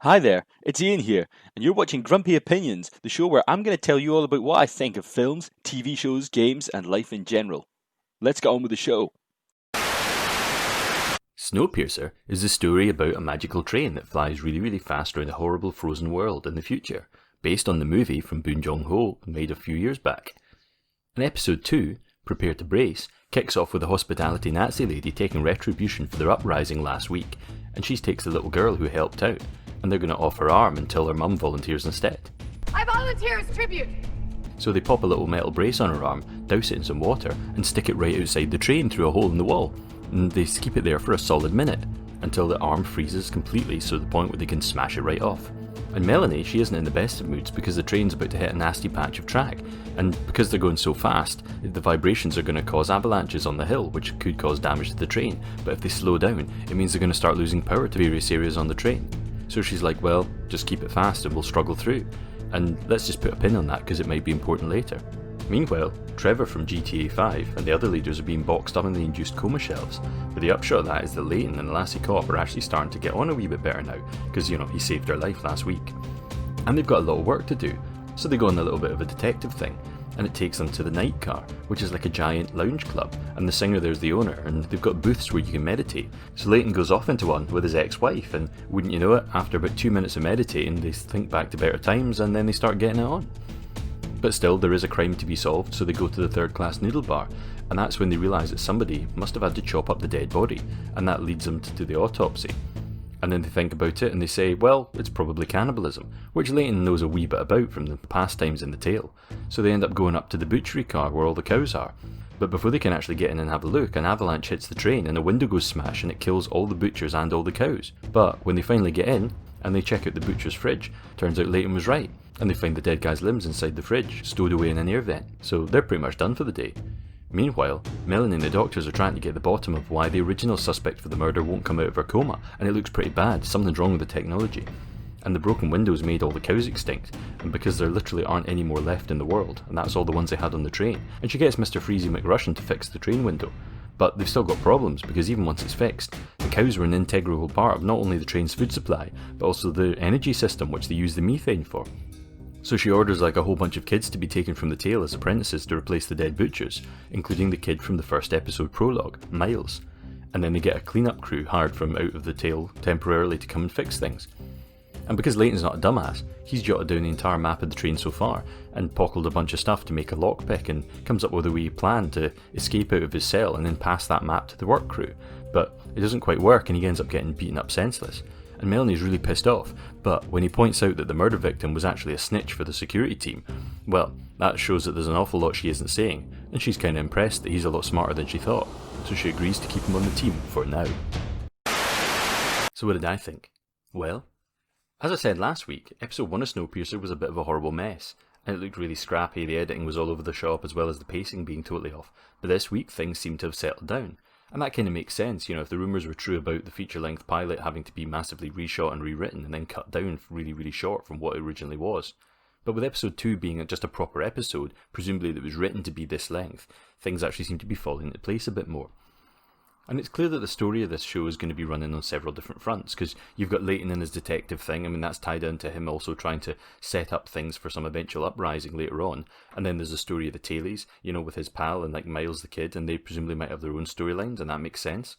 Hi there, it's Ian here, and you're watching Grumpy Opinions, the show where I'm going to tell you all about what I think of films, TV shows, games, and life in general. Let's get on with the show. Snowpiercer is a story about a magical train that flies really fast around a horrible frozen world in the future, based on the movie from Boon Jong-ho made a few years back. In episode 2, Prepare to Brace, kicks off with a hospitality Nazi lady taking retribution for their uprising last week, and she takes the little girl who helped out, and they're going to off her arm until her mum volunteers instead. I volunteer as tribute! So they pop a little metal brace on her arm, douse it in some water, and stick it right outside the train through a hole in the wall, and they keep it there for a solid minute, until the arm freezes completely to the point where they can smash it right off. And Melanie, she isn't in the best of moods because the train's about to hit a nasty patch of track, and because they're going so fast, the vibrations are going to cause avalanches on the hill, which could cause damage to the train, but if they slow down, it means they're going to start losing power to various areas on the train. So she's like, well, just keep it fast and we'll struggle through, and let's just put a pin on that because it might be important later. Meanwhile, Trevor from GTA 5 and the other leaders are being boxed up in the induced coma shelves, but the upshot of that is that Layton and the lassie cop are actually starting to get on a wee bit better now, because he saved her life last week. And they've got a lot of work to do, so they go on a little bit of a detective thing, and it takes them to the night car, which is like a giant lounge club, and the singer there's the owner, and they've got booths where you can meditate. So Layton goes off into one with his ex-wife, and wouldn't you know it, after about 2 minutes of meditating, they think back to better times, and then they start getting it on. But still, there is a crime to be solved, so they go to the third-class noodle bar, and that's when they realise that somebody must have had to chop up the dead body, and that leads them to do the autopsy. And then they think about it and they say, well, it's probably cannibalism, which Layton knows a wee bit about from the past times in the tale. So they end up going up to the butchery car where all the cows are. But before they can actually get in and have a look, an avalanche hits the train and a window goes smash and it kills all the butchers and all the cows. But when they finally get in, and they check out the butcher's fridge, turns out Layton was right, and they find the dead guy's limbs inside the fridge, stowed away in an air vent. So they're pretty much done for the day. Meanwhile, Melanie and the doctors are trying to get to the bottom of why the original suspect for the murder won't come out of her coma, and it looks pretty bad, something's wrong with the technology. And the broken windows made all the cows extinct, and because there literally aren't any more left in the world, and that's all the ones they had on the train, and she gets Mr. Freezy McRussian to fix the train window. But they've still got problems, because even once it's fixed, the cows were an integral part of not only the train's food supply, but also the energy system which they use the methane for. So she orders like a whole bunch of kids to be taken from the tail as apprentices to replace the dead butchers, including the kid from the first episode prologue, Miles. And then they get a clean-up crew hired from out of the tail temporarily to come and fix things. And because Layton's not a dumbass, he's jotted down the entire map of the train so far, and pockled a bunch of stuff to make a lockpick, and comes up with a wee plan to escape out of his cell and then pass that map to the work crew. But it doesn't quite work and he ends up getting beaten up senseless. And Melanie's really pissed off, but when he points out that the murder victim was actually a snitch for the security team, well, that shows that there's an awful lot she isn't saying, and she's kinda impressed that he's a lot smarter than she thought, so she agrees to keep him on the team for now. So what did I think? Well, as I said last week, episode 1 of Snowpiercer was a bit of a horrible mess, and it looked really scrappy, the editing was all over the shop as well as the pacing being totally off, but this week things seem to have settled down. And that kind of makes sense, if the rumours were true about the feature-length pilot having to be massively reshot and rewritten and then cut down really short from what it originally was. But with episode 2 being just a proper episode, presumably that was written to be this length, things actually seem to be falling into place a bit more. And it's clear that the story of this show is going to be running on several different fronts, because you've got Layton and his detective thing, that's tied into him also trying to set up things for some eventual uprising later on, and then there's the story of the tailies, with his pal and like Miles the kid, and they presumably might have their own storylines, and that makes sense.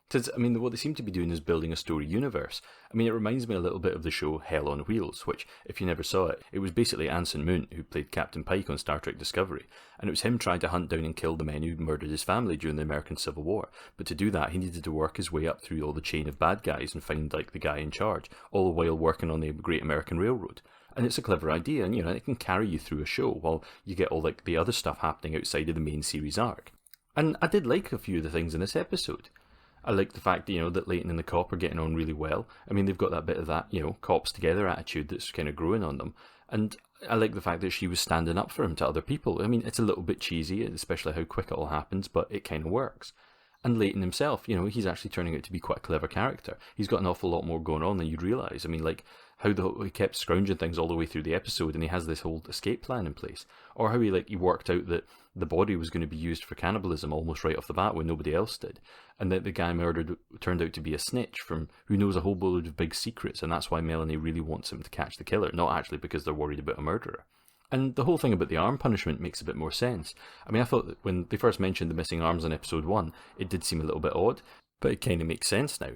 Because, what they seem to be doing is building a story universe. It reminds me a little bit of the show Hell on Wheels, which, if you never saw it, it was basically Anson Mount who played Captain Pike on Star Trek Discovery, and it was him trying to hunt down and kill the men who murdered his family during the American Civil War. But to do that, he needed to work his way up through all the chain of bad guys and find, the guy in charge, all the while working on the Great American Railroad. And it's a clever idea, and, it can carry you through a show while you get all, the other stuff happening outside of the main series arc. And I did like a few of the things in this episode. I like the fact, that Layton and the cop are getting on really well. They've got that bit of that, cops together attitude that's kind of growing on them. And I like the fact that she was standing up for him to other people. It's a little bit cheesy, especially how quick it all happens, but it kind of works. And Layton himself, he's actually turning out to be quite a clever character. He's got an awful lot more going on than you'd realise. how he kept scrounging things all the way through the episode, and he has this whole escape plan in place, or how he worked out that the body was going to be used for cannibalism almost right off the bat when nobody else did, and that the guy murdered turned out to be a snitch from who knows a whole load of big secrets, and that's why Melanie really wants him to catch the killer, not actually because they're worried about a murderer. And the whole thing about the arm punishment makes a bit more sense. I mean, I thought that when they first mentioned the missing arms in episode 1, it did seem a little bit odd, but it kind of makes sense now.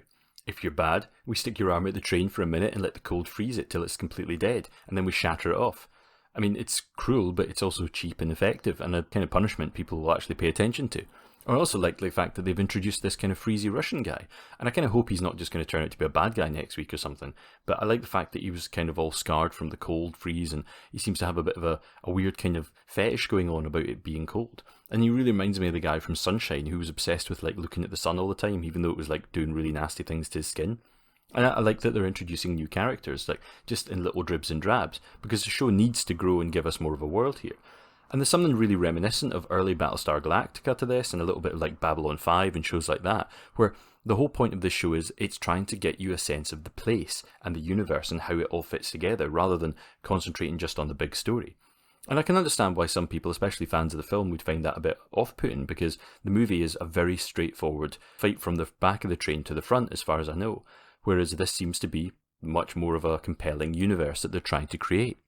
If you're bad, we stick your arm out the train for a minute and let the cold freeze it till it's completely dead, and then we shatter it off. I mean, it's cruel, but it's also cheap and effective, and a kind of punishment people will actually pay attention to. I also like the fact that they've introduced this kind of freezy Russian guy, and I kind of hope he's not just going to turn out to be a bad guy next week or something, but I like the fact that he was kind of all scarred from the cold freeze, and he seems to have a bit of a weird kind of fetish going on about it being cold. And he really reminds me of the guy from Sunshine who was obsessed with looking at the sun all the time, even though it was doing really nasty things to his skin. And I like that they're introducing new characters, just in little dribs and drabs, because the show needs to grow and give us more of a world here. And there's something really reminiscent of early Battlestar Galactica to this, and a little bit of Babylon 5 and shows like that, where the whole point of this show is it's trying to get you a sense of the place and the universe and how it all fits together, rather than concentrating just on the big story. And I can understand why some people, especially fans of the film, would find that a bit off-putting, because the movie is a very straightforward fight from the back of the train to the front, as far as I know, whereas this seems to be much more of a compelling universe that they're trying to create.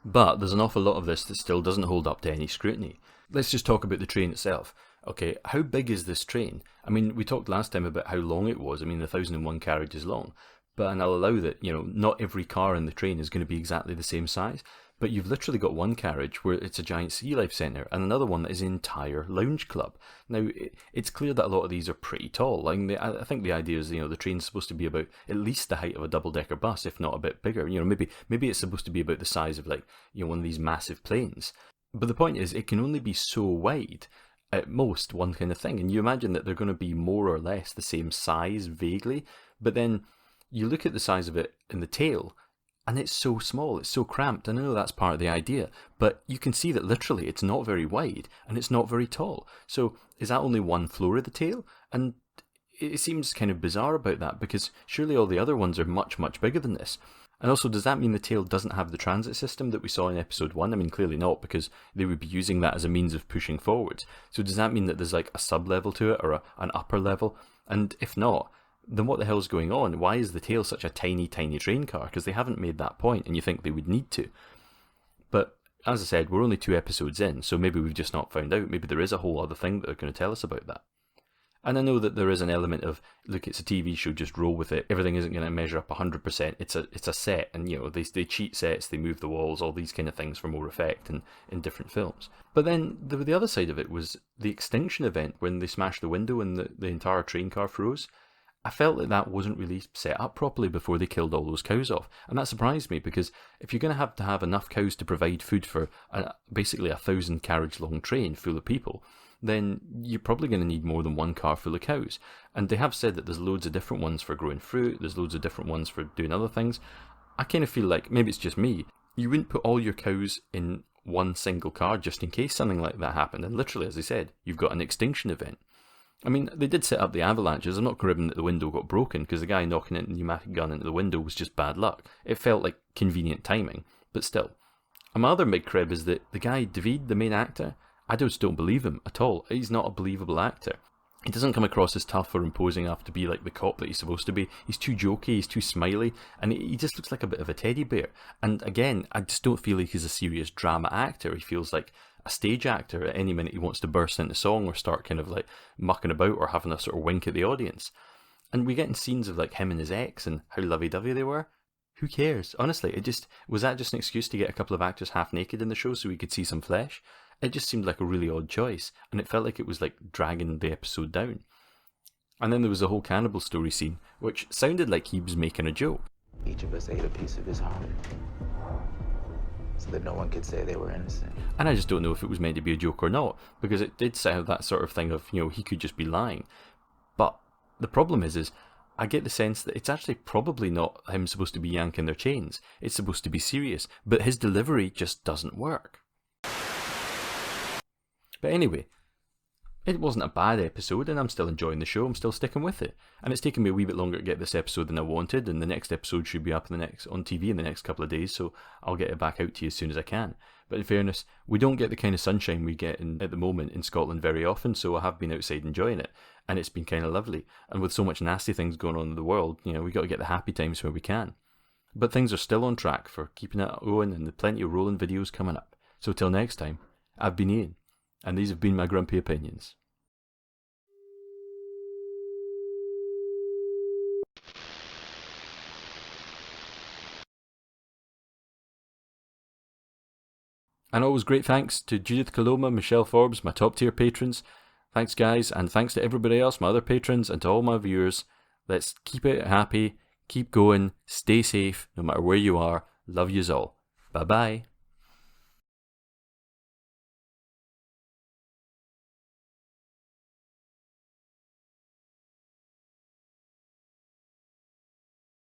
But there's an awful lot of this that still doesn't hold up to any scrutiny. Let's just talk about the train itself. Okay, how big is this train? I mean, we talked last time about how long it was. I mean, the 1001 carriage is long. And I'll allow that, not every car in the train is going to be exactly the same size. But you've literally got one carriage where it's a giant sea life centre, and another one that is an entire lounge club. Now, it's clear that a lot of these are pretty tall. I think the idea is, the train's supposed to be about at least the height of a double-decker bus, if not a bit bigger. Maybe it's supposed to be about the size of one of these massive planes. But the point is, it can only be so wide, at most one kind of thing. And you imagine that they're going to be more or less the same size, vaguely. But then you look at the size of it in the tail, and it's so small, it's so cramped, and I know that's part of the idea, but you can see that literally it's not very wide, and it's not very tall. So is that only one floor of the tail? And it seems kind of bizarre about that, because surely all the other ones are much, much bigger than this. And also, does that mean the tail doesn't have the transit system that we saw in episode 1? I mean, clearly not, because they would be using that as a means of pushing forwards. So does that mean that there's a sub-level to it, or an upper level? And if not, then what the hell's going on? Why is the tail such a tiny, tiny train car? Because they haven't made that point, and you think they would need to. But, as I said, we're only 2 episodes in, so maybe we've just not found out. Maybe there is a whole other thing that they're going to tell us about that. And I know that there is an element of, look, it's a TV show, just roll with it. Everything isn't going to measure up 100%. It's a set, and they cheat sets, they move the walls, all these kind of things for more effect in different films. But then the other side of it was the extinction event when they smashed the window and the entire train car froze. I felt that wasn't really set up properly before they killed all those cows off. And that surprised me, because if you're going to have enough cows to provide food for basically 1,000 carriage long train full of people, then you're probably going to need more than one car full of cows. And they have said that there's loads of different ones for growing fruit, there's loads of different ones for doing other things. I kind of feel like, maybe it's just me, you wouldn't put all your cows in one single car just in case something like that happened. And literally, as I said, you've got an extinction event. I mean, they did set up the avalanches. I'm not cribbing that the window got broken, because the guy knocking a pneumatic gun into the window was just bad luck. It felt like convenient timing, but still. And my other big crib is that the guy, David, the main actor, I just don't believe him at all. He's not a believable actor. He doesn't come across as tough or imposing enough to be like the cop that he's supposed to be. He's too jokey, he's too smiley, and he just looks like a bit of a teddy bear. And again, I just don't feel like he's a serious drama actor. He feels like a stage actor. At any minute he wants to burst into song or start kind of mucking about or having a sort of wink at the audience. And we get in scenes of him and his ex and how lovey-dovey they were. Who cares? Honestly, was that just an excuse to get a couple of actors half naked in the show so we could see some flesh? It just seemed like a really odd choice, and it felt like it was dragging the episode down. And then there was a whole cannibal story scene, which sounded like he was making a joke. Each of us ate a piece of his heart, so that no one could say they were innocent. And I just don't know if it was meant to be a joke or not, because it did sound that sort of thing of, he could just be lying. But the problem is I get the sense that it's actually probably not him supposed to be yanking their chains. It's supposed to be serious, but his delivery just doesn't work. But anyway, It wasn't a bad episode, and I'm still enjoying the show. I'm still sticking with it. And it's taken me a wee bit longer to get this episode than I wanted, and the next episode should be up on TV in the next couple of days, so I'll get it back out to you as soon as I can. But in fairness, we don't get the kind of sunshine we get at the moment in Scotland very often, so I have been outside enjoying it, and it's been kind of lovely. And with so much nasty things going on in the world, we got to get the happy times where we can. But things are still on track for keeping it going, and there's plenty of rolling videos coming up. So till next time, I've been Ian, and these have been my grumpy opinions. And always great thanks to Judith Coloma, Michelle Forbes, my top tier patrons. Thanks guys, and thanks to everybody else, my other patrons, and to all my viewers. Let's keep it happy, keep going, stay safe, no matter where you are. Love yous all. Bye bye.